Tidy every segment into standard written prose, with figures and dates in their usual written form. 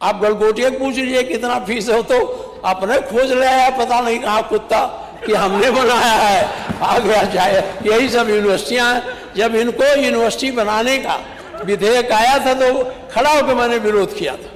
आप गलगोटिया पूछ लीजिए कितना फीस हो तो अपने खोज ले आया, पता नहीं कहाँ कुत्ता कि हमने बनाया है, आ गया चाहे। यही सब यूनिवर्सिटियाँ हैं। जब इनको यूनिवर्सिटी बनाने का विधेयक आया था तो खड़ा होकर मैंने विरोध किया था।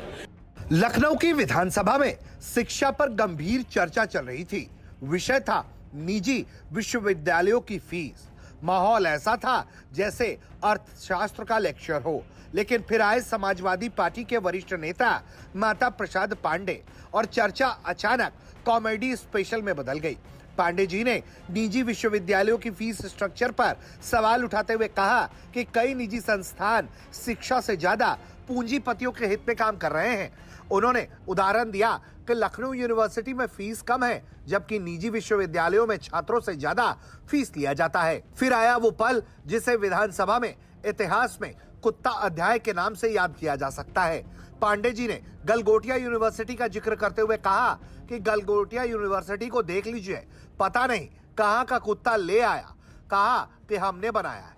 लखनऊ की विधानसभा में शिक्षा पर गंभीर चर्चा चल रही थी। विषय था निजी विश्वविद्यालयों की फीस। माहौल ऐसा था जैसे अर्थशास्त्र का लेक्चर हो। लेकिन फिर आए समाजवादी पार्टी के वरिष्ठ नेता माता प्रसाद पांडे और चर्चा अचानक कॉमेडी स्पेशल में बदल गई। पांडे जी ने निजी विश्वविद्यालयों की फीस स्ट्रक्चर पर सवाल उठाते हुए कहा कि कई निजी संस्थान शिक्षा से ज्यादा पूंजीपतियों के हित में काम कर रहे हैं। उन्होंने उदाहरण दिया कि लखनऊ यूनिवर्सिटी में फीस कम है, जबकि निजी विश्वविद्यालयों में छात्रों से ज्यादा फीस लिया जाता है। फिर आया वो पल जिसे विधानसभा में इतिहास में कुत्ता अध्याय के नाम से याद किया जा सकता है। पांडे जी ने गलगोटिया यूनिवर्सिटी का जिक्र करते हुए कहा कि गलगोटिया यूनिवर्सिटी को देख लीजिए, पता नहीं कहां का कुत्ता ले आया, कहा कि हमने बनाया है।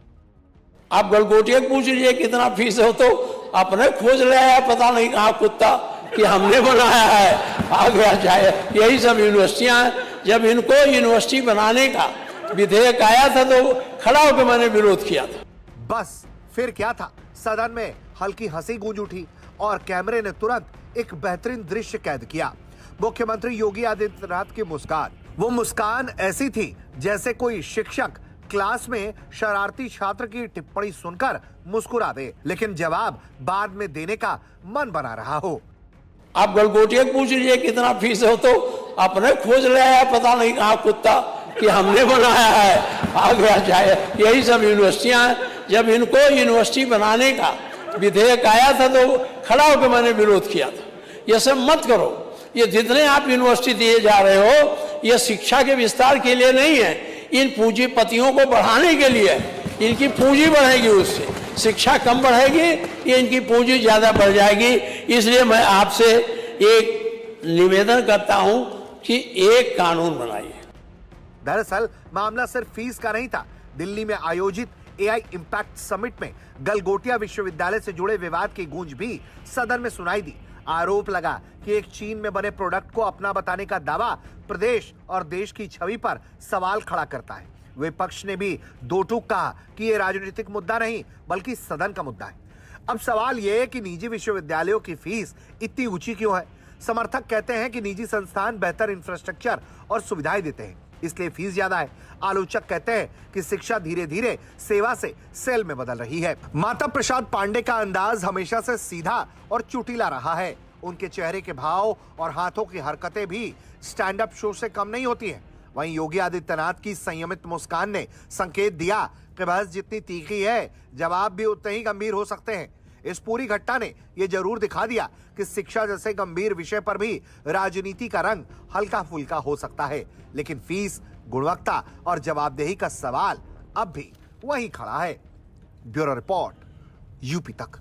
आप गलगोटिया पूछ लीजिए कितना फीस हो तो अपने खोज ले आया, पता नहीं कहाँ कुत्ता कि हमने बनाया है, आ गया चाहे। यही सब यूनिवर्सिटियाँ हैं। जब इनको यूनिवर्सिटी बनाने का विधेयक आया था तो खड़ा होकर मैंने विरोध किया था। बस फिर क्या था, सदन में हल्की हंसी गूंज उठी और कैमरे ने तुरंत एक बेहतरीन दृश्य कैद किया। मुख्यमंत्री योगी आदित्यनाथ की मुस्कान। वो मुस्कान ऐसी थी जैसे कोई शिक्षक क्लास में शरारती छात्र की टिप्पणी सुनकर मुस्कुरा दे, लेकिन जवाब बाद में देने का मन बना रहा हो। आप गलगोटिया पूछ लीजिए कितना फीस हो तो अपने खोज ले आया, पता नहीं कहाँ कुत्ता कि हमने बनाया है, आ गया चाहे। यही सब यूनिवर्सिटियाँ हैं। जब इनको यूनिवर्सिटी बनाने का विधेयक आया था तो खड़ा होकर मैंने विरोध किया था। ये सब मत करो। ये जितने आप यूनिवर्सिटी दिए जा रहे हो, ये शिक्षा के विस्तार के लिए नहीं है, इन पूंजीपतियों को बढ़ाने के लिए। इनकी पूंजी बढ़ेगी, उससे शिक्षा कम बढ़ेगी, ये इनकी पूंजी ज्यादा बढ़ जाएगी। इसलिए मैं आपसे एक निवेदन करता हूं कि एक कानून बनाइए। दरअसल मामला सिर्फ फीस का नहीं था। दिल्ली में आयोजित एआई इम्पैक्ट समिट में गलगोटिया विश्वविद्यालय से जुड़े विवाद की गूंज भी सदन में सुनाई दी। आरोप लगा कि एक चीन में बने प्रोडक्ट को अपना बताने का दावा प्रदेश और देश की छवि पर सवाल खड़ा करता है। विपक्ष ने भी दो टूक कहा कि यह राजनीतिक मुद्दा नहीं बल्कि सदन का मुद्दा है। अब सवाल यह है कि निजी विश्वविद्यालयों की फीस इतनी ऊंची क्यों है। समर्थक कहते हैं कि निजी संस्थान बेहतर इंफ्रास्ट्रक्चर और सुविधाएं देते हैं, इसलिए फीस ज्यादा है। आलोचक कहते हैं कि शिक्षा धीरे धीरे सेवा से सेल में बदल रही है। माता प्रसाद पांडे का अंदाज हमेशा से सीधा और चुटीला रहा है। उनके चेहरे के भाव और हाथों की हरकतें भी स्टैंड अप शो से कम नहीं होती हैं। वहीं योगी आदित्यनाथ की संयमित मुस्कान ने संकेत दिया कि बहस जितनी तीखी है, जवाब भी उतने ही गंभीर हो सकते हैं। इस पूरी घटना ने यह जरूर दिखा दिया कि शिक्षा जैसे गंभीर विषय पर भी राजनीति का रंग हल्का फुल्का हो सकता है, लेकिन फीस, गुणवत्ता और जवाबदेही का सवाल अब भी वहीं खड़ा है। ब्यूरो रिपोर्ट, यूपी तक।